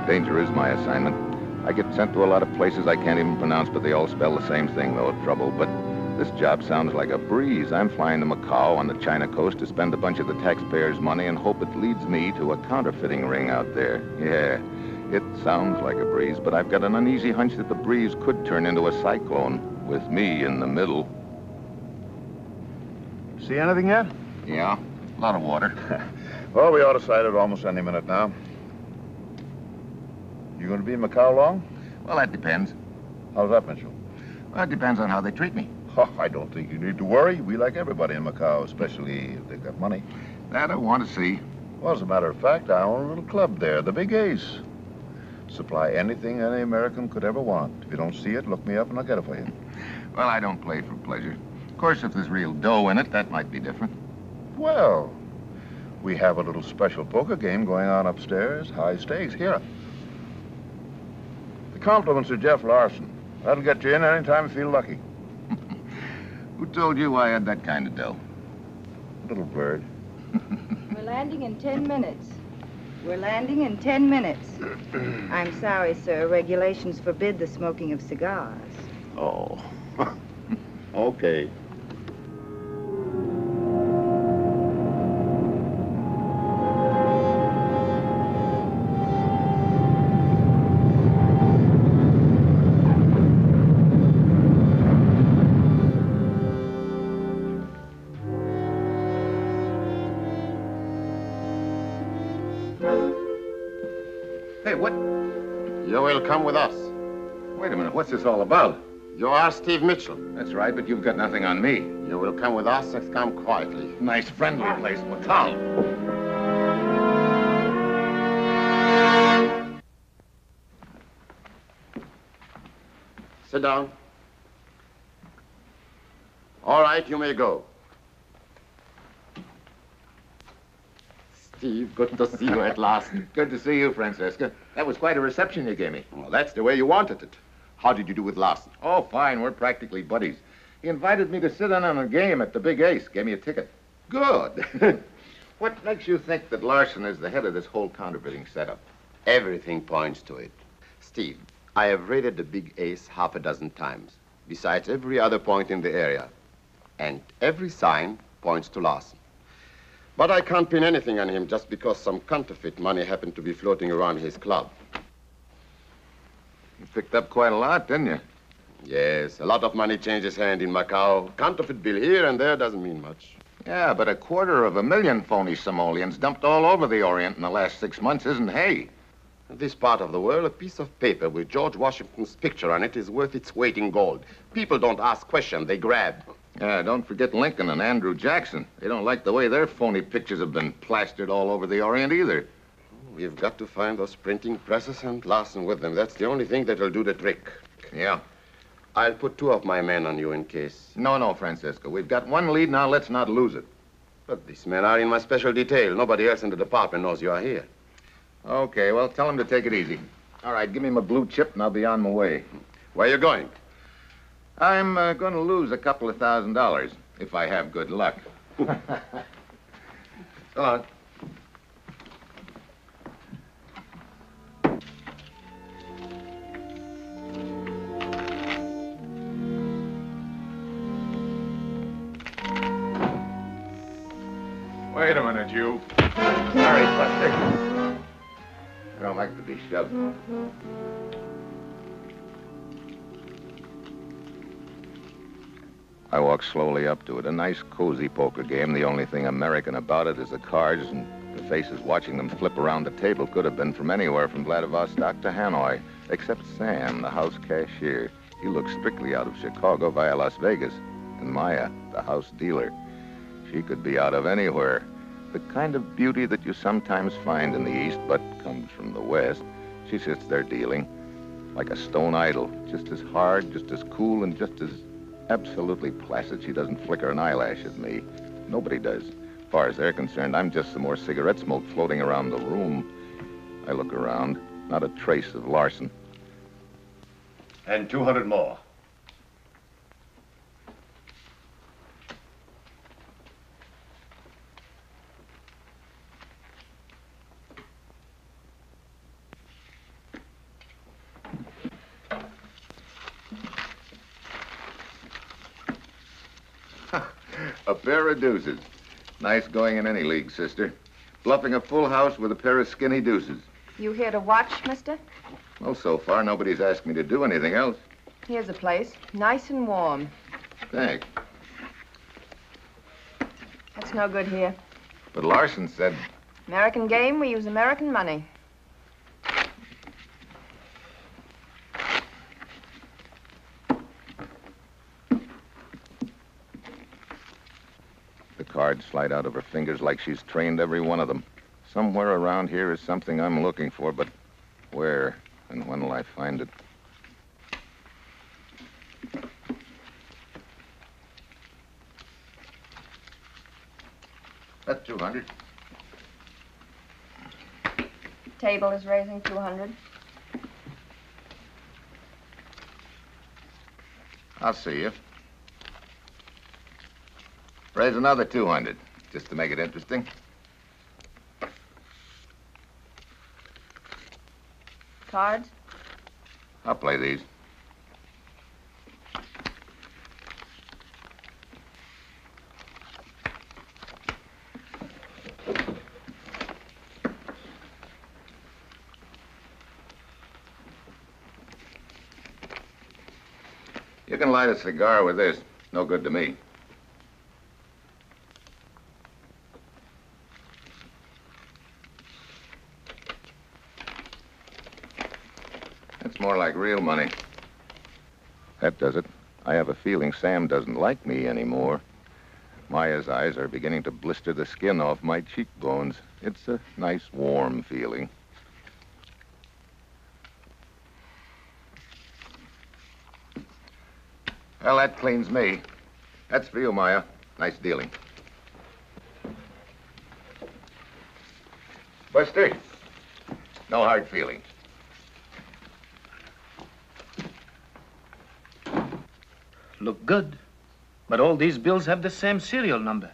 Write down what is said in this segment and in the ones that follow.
Danger is my assignment. I get sent to a lot of places I can't even pronounce, but they all spell the same thing, though, trouble. But this job sounds like a breeze. I'm flying to Macao on the China coast to spend a bunch of the taxpayers' money and hope it leads me to a counterfeiting ring out there. Yeah, it sounds like a breeze, but I've got an uneasy hunch that the breeze could turn into a cyclone, with me in the middle. See anything yet? Yeah, a lot of water. Well, we ought to sight it almost any minute now. You going to be in Macao long? Well, that depends. How's that, Mitchell? Well, it depends on how they treat me. Oh, I don't think you need to worry. We like everybody in Macao, especially if they've got money. That I want to see. Well, as a matter of fact, I own a little club there, the Big Ace. Supply anything any American could ever want. If you don't see it, look me up and I'll get it for you. Well, I don't play for pleasure. Of course, if there's real dough in it, that might be different. Well, we have a little special poker game going on upstairs. High stakes. Here. The compliments of Jeff Larsen. That'll get you in any time you feel lucky. Who told you I had that kind of dough? Little bird. We're landing in 10 minutes. We're landing in 10 minutes. I'm sorry, sir. Regulations forbid the smoking of cigars. Oh. Okay. Hey, what? You will come with us. Wait a minute, what's this all about? You are Steve Mitchell. That's right, but you've got nothing on me. You will come with us and come quietly. Nice, friendly place, Macao. Sit down. All right, you may go. Steve, good to see you at last. Good to see you, Francesca. That was quite a reception you gave me. Well, that's the way you wanted it. How did you do with Larsen? Oh, fine. We're practically buddies. He invited me to sit in on a game at the Big Ace. Gave me a ticket. Good. What makes you think that Larsen is the head of this whole counterfeiting setup? Everything points to it. Steve, I have raided the Big Ace half a dozen times, besides every other point in the area. And every sign points to Larsen. But I can't pin anything on him just because some counterfeit money happened to be floating around his club. You picked up quite a lot, didn't you? Yes, a lot of money changes hand in Macao. Counterfeit bill here and there doesn't mean much. Yeah, but 250,000 phony simoleons dumped all over the Orient in the last 6 months isn't hay. In this part of the world, a piece of paper with George Washington's picture on it is worth its weight in gold. People don't ask questions, they grab. Yeah, don't forget Lincoln and Andrew Jackson. They don't like the way their phony pictures have been plastered all over the Orient either. We've got to find those printing presses and Larsen with them. That's the only thing that'll do the trick. Yeah. I'll put 2 of my men on you in case. No, Francisco. We've got one lead now. Let's not lose it. But these men are in my special detail. Nobody else in the department knows you are here. Okay, well, tell them to take it easy. All right, give me my blue chip and I'll be on my way. Where are you going? I'm going to lose $2,000 if I have good luck. Go on. Wait a minute, you. Sorry, Buster. I don't like to be shoved. I walk slowly up to it. A nice, cozy poker game. The only thing American about it is the cards and the faces watching them flip around the table could have been from anywhere from Vladivostok to Hanoi, except Sam, the house cashier. He looks strictly out of Chicago via Las Vegas. And Maya, the house dealer. She could be out of anywhere. The kind of beauty that you sometimes find in the East, but comes from the West. She sits there dealing like a stone idol, just as hard, just as cool, and just as absolutely placid. She doesn't flicker an eyelash at me. Nobody does. As far as they're concerned, I'm just some more cigarette smoke floating around the room. I look around, not a trace of Larsen. And 200 more. A pair of deuces. Nice going in any league, sister. Bluffing a full house with a pair of skinny deuces. You here to watch, mister? Well, so far, nobody's asked me to do anything else. Here's a place. Nice and warm. Thanks. That's no good here. But Larsen said... American game, we use American money. The cards slide out of her fingers like she's trained every one of them. Somewhere around here is something I'm looking for, but where and when will I find it? That's 200. Table is raising 200. I'll see you. Raise another 200, just to make it interesting. Cards? I'll play these. You can light a cigar with this. No good to me. That's more like real money. That does it. I have a feeling Sam doesn't like me anymore. Maya's eyes are beginning to blister the skin off my cheekbones. It's a nice, warm feeling. Well, that cleans me. That's for you, Maya. Nice dealing. Buster, no hard feelings. Look good. But all these bills have the same serial number.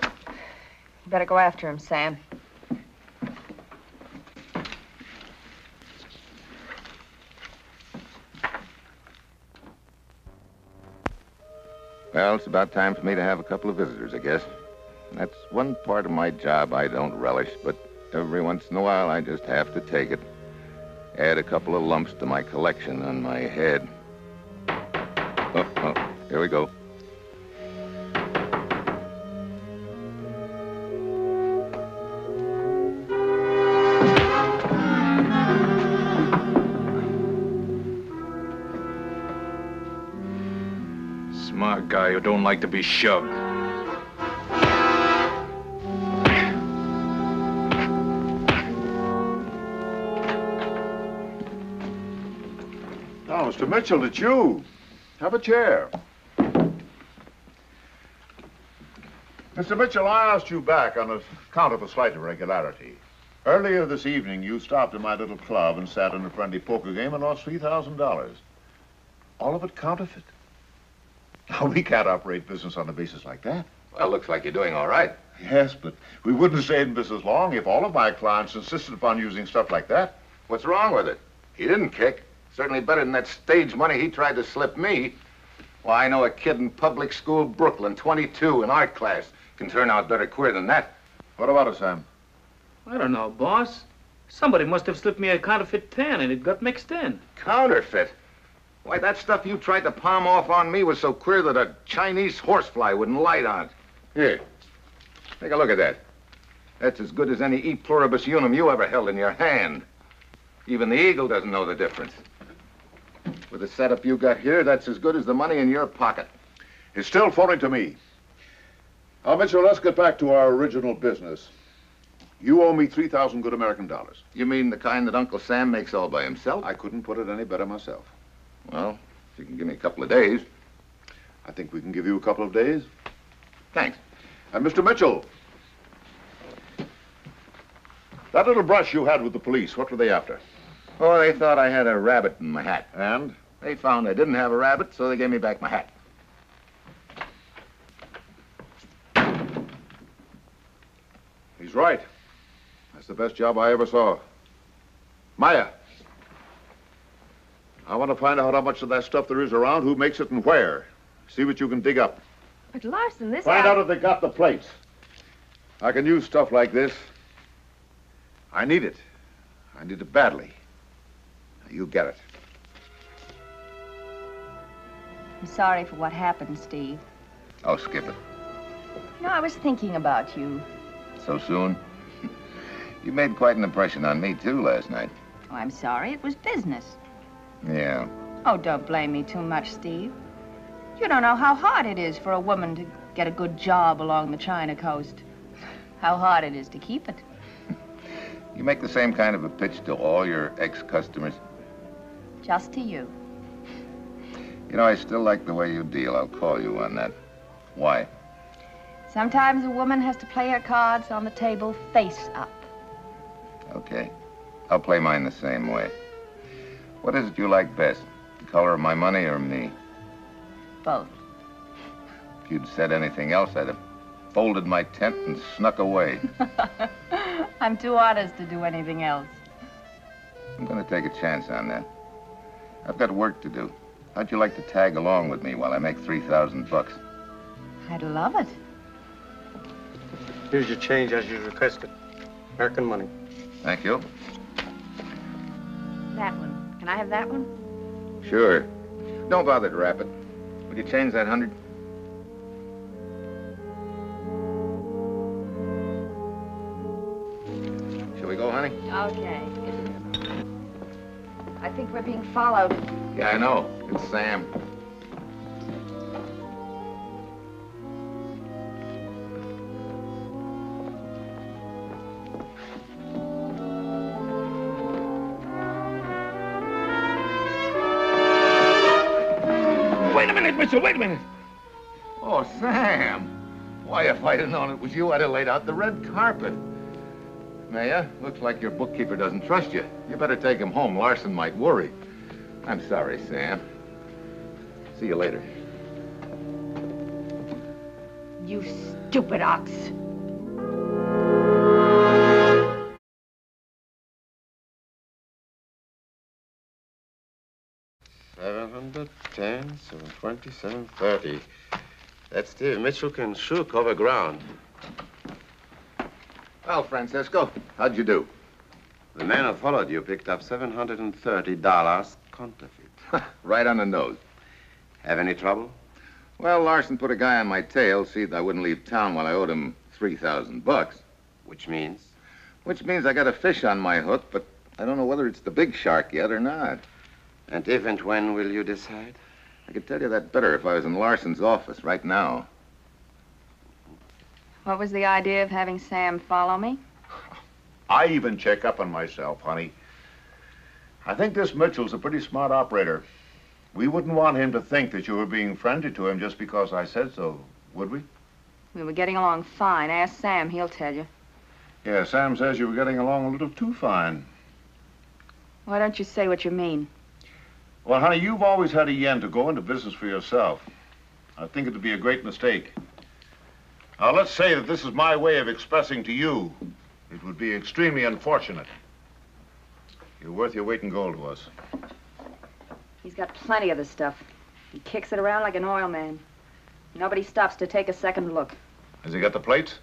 You better go after him, Sam. Well, it's about time for me to have a couple of visitors, I guess. That's one part of my job I don't relish, but every once in a while I just have to take it. Add a couple of lumps to my collection on my head. Oh, here we go. Smart guy who don't like to be shoved. Oh, Mr. Mitchell, it's you. Have a chair. Mr. Mitchell, I asked you back on account of a slight irregularity. Earlier this evening, you stopped at my little club and sat in a friendly poker game and lost $3,000. All of it counterfeit. Now, we can't operate business on a basis like that. Well, looks like you're doing all right. Yes, but we wouldn't stay in business long if all of my clients insisted upon using stuff like that. What's wrong with it? He didn't kick. Certainly better than that stage money he tried to slip me. Why, I know a kid in public school, Brooklyn, 22, in art class, can turn out better queer than that. What about it, Sam? I don't know, boss. Somebody must have slipped me a counterfeit pen and it got mixed in. Counterfeit? Why, that stuff you tried to palm off on me was so clear that a Chinese horsefly wouldn't light on it. Here, take a look at that. That's as good as any E pluribus unum you ever held in your hand. Even the eagle doesn't know the difference. With the setup you got here, that's as good as the money in your pocket. It's still phony to me. Now, Mitchell, let's get back to our original business. You owe me 3,000 good American dollars. You mean the kind that Uncle Sam makes all by himself? I couldn't put it any better myself. Well, if you can give me a couple of days. I think we can give you a couple of days. Thanks. And Mr. Mitchell, that little brush you had with the police, what were they after? Oh, they thought I had a rabbit in my hat. And? They found I didn't have a rabbit, so they gave me back my hat. He's right. That's the best job I ever saw. Maya, I want to find out how much of that stuff there is around, who makes it and where. See what you can dig up. But Larsen, this... Find out if they got the plates. I can use stuff like this. I need it. I need it badly. Now, you get it. I'm sorry for what happened, Steve. I'll skip it. No, I was thinking about you. So soon? You made quite an impression on me, too, last night. Oh, I'm sorry. It was business. Yeah. Oh, don't blame me too much, Steve. You don't know how hard it is for a woman to get a good job along the China coast. How hard it is to keep it. You make the same kind of a pitch to all your ex-customers? Just to you. You know, I still like the way you deal. I'll call you on that. Why? Sometimes a woman has to play her cards on the table face up. Okay. I'll play mine the same way. What is it you like best? The color of my money or me? Both. If you'd said anything else, I'd have folded my tent and snuck away. I'm too honest to do anything else. I'm going to take a chance on that. I've got work to do. How'd you like to tag along with me while I make 3,000 bucks? I'd love it. Here's your change as you requested. American money. Thank you. That one. Can I have that one? Sure. Don't bother to wrap it. Would you change that 100? Shall we go, honey? Okay. I think we're being followed. Yeah, I know. It's Sam. Wait a minute, Mitchell, wait a minute. Oh, Sam. Why, if I'd have known it was you, I'd have laid out the red carpet. Maya, looks like your bookkeeper doesn't trust you. You better take him home. Larsen might worry. I'm sorry, Sam. See you later. You stupid ox. $710, $720, $730. That Steve Mitchell can sure cover ground. Well, Francisco, how'd you do? The man who followed you picked up $730 counterfeit. Right on the nose. Have any trouble? Well, Larsen put a guy on my tail, see that I wouldn't leave town while I owed him 3,000 bucks. Which means? Which means I got a fish on my hook, but I don't know whether it's the big shark yet or not. And if and when will you decide? I could tell you that better if I was in Larsen's office right now. What was the idea of having Sam follow me? I even check up on myself, honey. I think this Mitchell's a pretty smart operator. We wouldn't want him to think that you were being friendly to him just because I said so, would we? We were getting along fine. Ask Sam, he'll tell you. Yeah, Sam says you were getting along a little too fine. Why don't you say what you mean? Well, honey, you've always had a yen to go into business for yourself. I think it would be a great mistake. Now, let's say that this is my way of expressing to you. It would be extremely unfortunate. You're worth your weight in gold to us. He's got plenty of the stuff. He kicks it around like an oil man. Nobody stops to take a second look. Has he got the plates?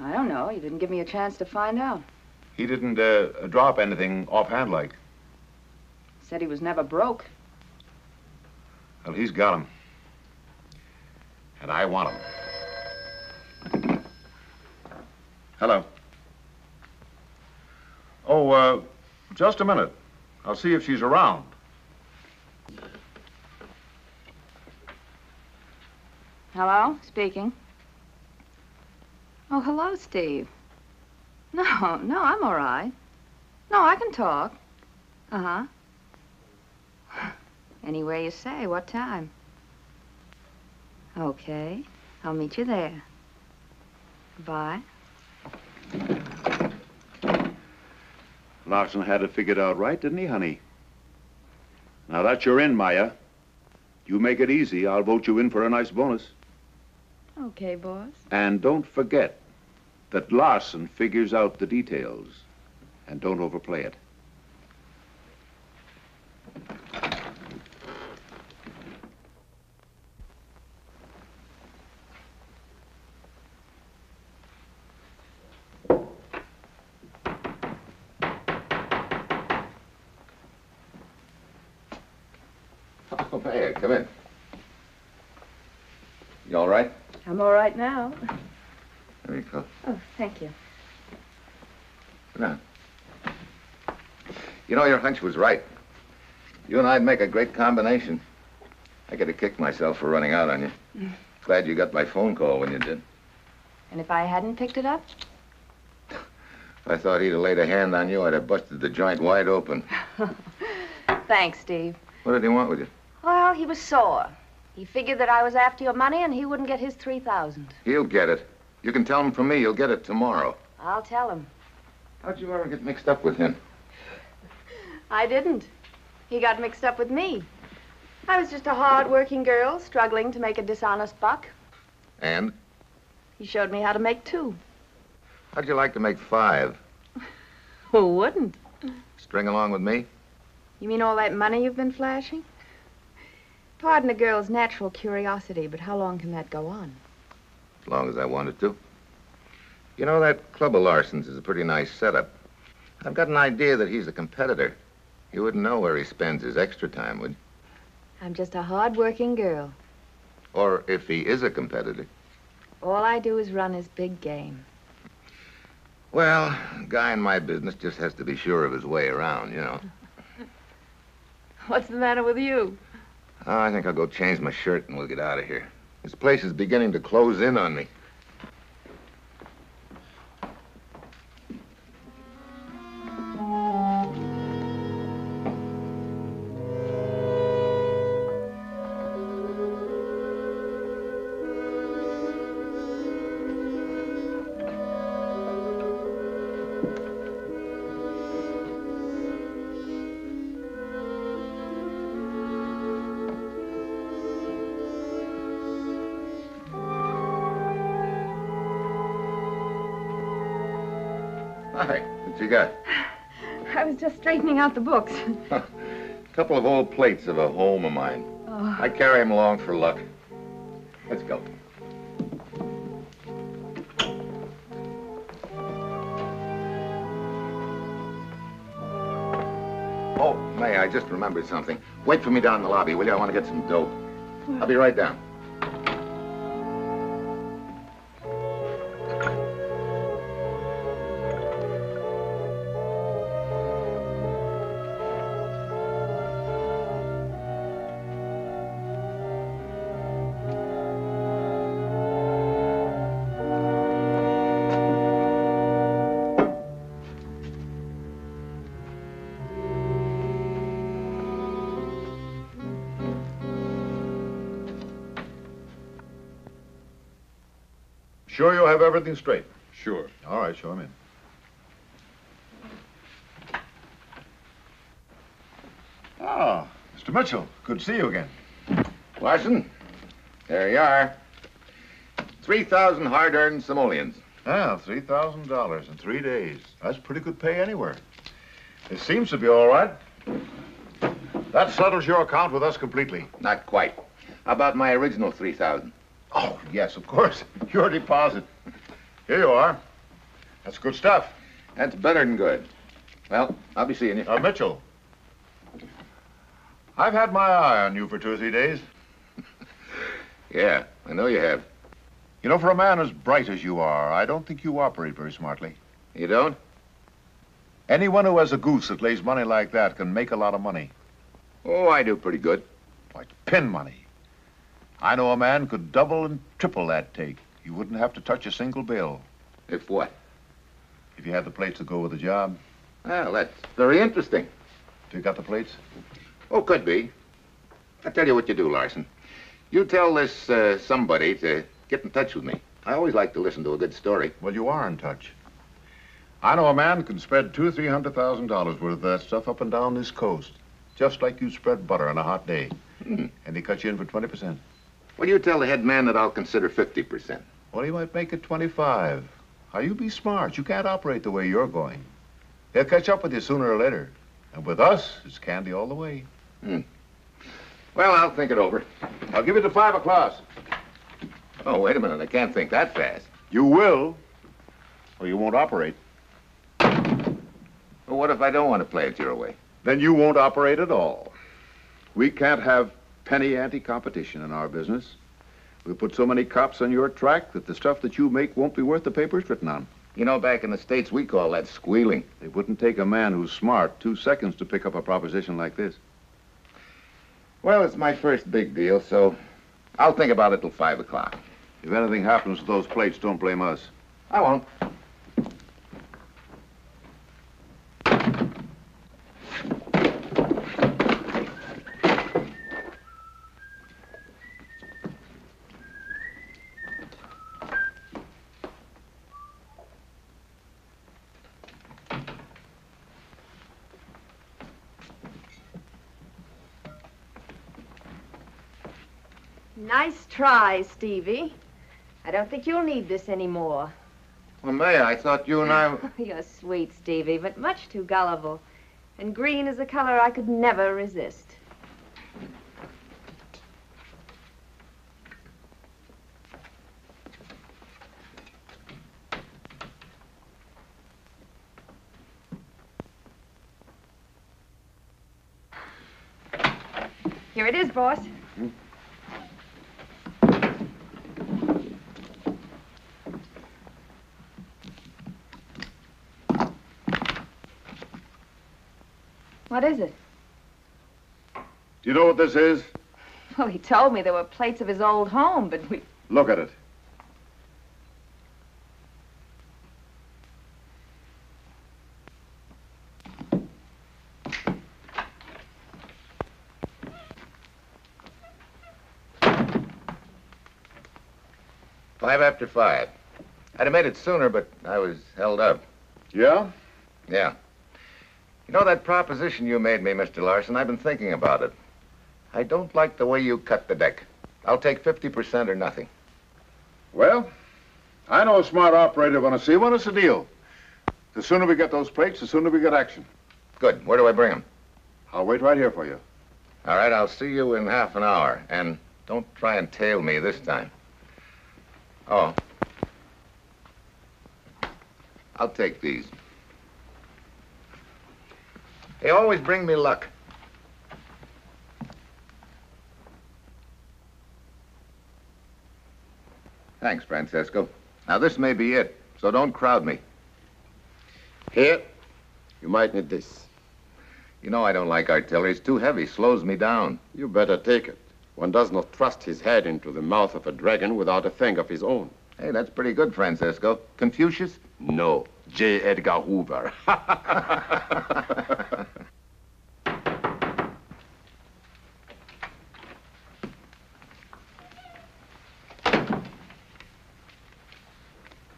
I don't know. You didn't give me a chance to find out. He didn't drop anything offhand like. Said he was never broke. Well, he's got 'em. And I want 'em. Hello. Oh, just a minute. I'll see if she's around. Hello? Speaking. Oh, hello, Steve. No, I'm all right. No, I can talk. Uh-huh. Anywhere you say. What time? Okay. I'll meet you there. Bye. Larsen had it figured out right, didn't he, honey? Now that you're in, Maya, you make it easy, I'll vote you in for a nice bonus. Okay, boss. And don't forget that Larsen figures out the details. And don't overplay it. Oh, Maya, come in. You all right? I'm all right now. There you go. Oh, thank you. Sit down. You know, your hunch was right. You and I'd make a great combination. I could have kicked myself for running out on you. Glad you got my phone call when you did. And if I hadn't picked it up? If I thought he'd have laid a hand on you, I'd have busted the joint wide open. Thanks, Steve. What did he want with you? Well, he was sore. He figured that I was after your money and he wouldn't get his 3,000. He'll get it. You can tell him from me you'll get it tomorrow. I'll tell him. How'd you ever get mixed up with him? I didn't. He got mixed up with me. I was just a hard-working girl struggling to make a dishonest buck. And? He showed me how to make 2. How'd you like to make 5? Who wouldn't? String along with me? You mean all that money you've been flashing? Pardon a girl's natural curiosity, but how long can that go on? As long as I wanted to. You know, that club of Larsen's is a pretty nice setup. I've got an idea that he's a competitor. You wouldn't know where he spends his extra time, would you? I'm just a hard-working girl. Or if he is a competitor. All I do is run his big game. Well, a guy in my business just has to be sure of his way around, you know. What's the matter with you? Oh, I think I'll go change my shirt and we'll get out of here. This place is beginning to close in on me. Hi, what you got? I was just straightening out the books. A couple of old plates of a home of mine. Oh. I carry them along for luck. Let's go. Oh, May, I just remembered something. Wait for me down in the lobby, will you? I want to get some dope. I'll be right down. Sure you'll have everything straight? Sure. All right, show him in. Ah, Mr. Mitchell, good to see you again. Larsen, there you are. 3,000 hard-earned simoleons. Ah, $3,000 in 3 days. That's pretty good pay anywhere. It seems to be all right. That settles your account with us completely. Not quite. How about my original 3,000? Oh, yes, of course. Your deposit. Here you are. That's good stuff. That's better than good. Well, I'll be seeing you. Mitchell, I've had my eye on you for 2 or 3 days. Yeah, I know you have. You know, for a man as bright as you are, I don't think you operate very smartly. You don't? Anyone who has a goose that lays money like that can make a lot of money. Oh, I do pretty good. Like pin money. I know a man could double and triple that take. You wouldn't have to touch a single bill. If what? If you had the plates to go with the job. Well, that's very interesting. You got the plates? Oh, could be. I'll tell you what you do, Larsen. You tell this somebody to get in touch with me. I always like to listen to a good story. Well, you are in touch. I know a man can spread $200,000 or $300,000 worth of that stuff up and down this coast, just like you spread butter on a hot day. And he cuts you in for 20%. Well, you tell the head man that I'll consider 50%. Well, he might make it 25. Now, you be smart. You can't operate the way you're going. They'll catch up with you sooner or later. And with us, it's candy all the way. Well, I'll think it over. I'll give you the 5 o'clock. Oh, wait a minute. I can't think that fast. You will, or you won't operate. Well, what if I don't want to play it your way? Then you won't operate at all. We can't have penny ante competition in our business. We put so many cops on your track that the stuff that you make won't be worth the paper it's written on. You know, back in the States, we call that squealing. It wouldn't take a man who's smart 2 seconds to pick up a proposition like this. Well, it's my first big deal, so I'll think about it till 5 o'clock. If anything happens to those plates, don't blame us. I won't. Nice try, Stevie. I don't think you'll need this anymore. Well, May, I thought you and I... You're sweet, Stevie, but much too gullible. And green is a color I could never resist. Here it is, boss. What is it? Do you know what this is? Well, he told me there were plates of his old home, but we... Look at it. Five after 5. I'd have made it sooner, but I was held up. Yeah? Yeah. You know that proposition you made me, Mr. Larsen? I've been thinking about it. I don't like the way you cut the deck. I'll take 50% or nothing. Well, I know a smart operator when I see one. It's a deal. The sooner we get those plates, the sooner we get action. Good. Where do I bring them? I'll wait right here for you. All right, I'll see you in half an hour. And don't try and tail me this time. Oh. I'll take these. They always bring me luck. Thanks, Francesco. Now, this may be it, so don't crowd me. Here, you might need this. You know I don't like artillery. It's too heavy, slows me down. You better take it. One does not thrust his head into the mouth of a dragon without a thing of his own. Hey, that's pretty good, Francesco. Confucius? No, J. Edgar Hoover.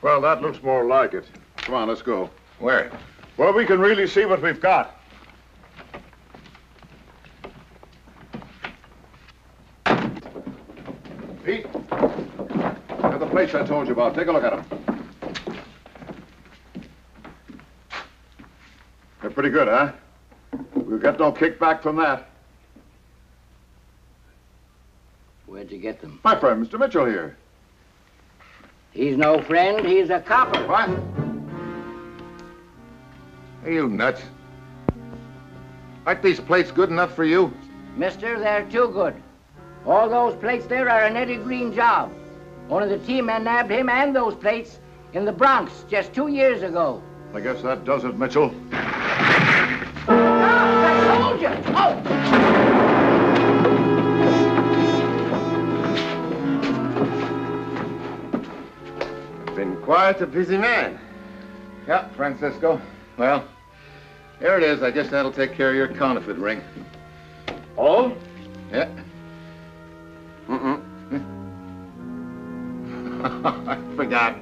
Well, that looks more like it. Come on, let's go. Where? Well, we can really see what we've got. Pete, they're the plates I told you about. Take a look at them. They're pretty good, huh? We'll get no kickback from that. Where'd you get them? My friend, Mr. Mitchell here. He's no friend, he's a copper. What? Are you nuts? Aren't these plates good enough for you? Mister, they're too good. All those plates there are an Eddie Green job. One of the team men nabbed him and those plates in the Bronx just 2 years ago. I guess that does it, Mitchell. I told you! Oh! Been quite a busy man. Yeah, Francisco. Well, here it is. I guess that'll take care of your counterfeit ring. All? Yeah. Mm-mm. I forgot.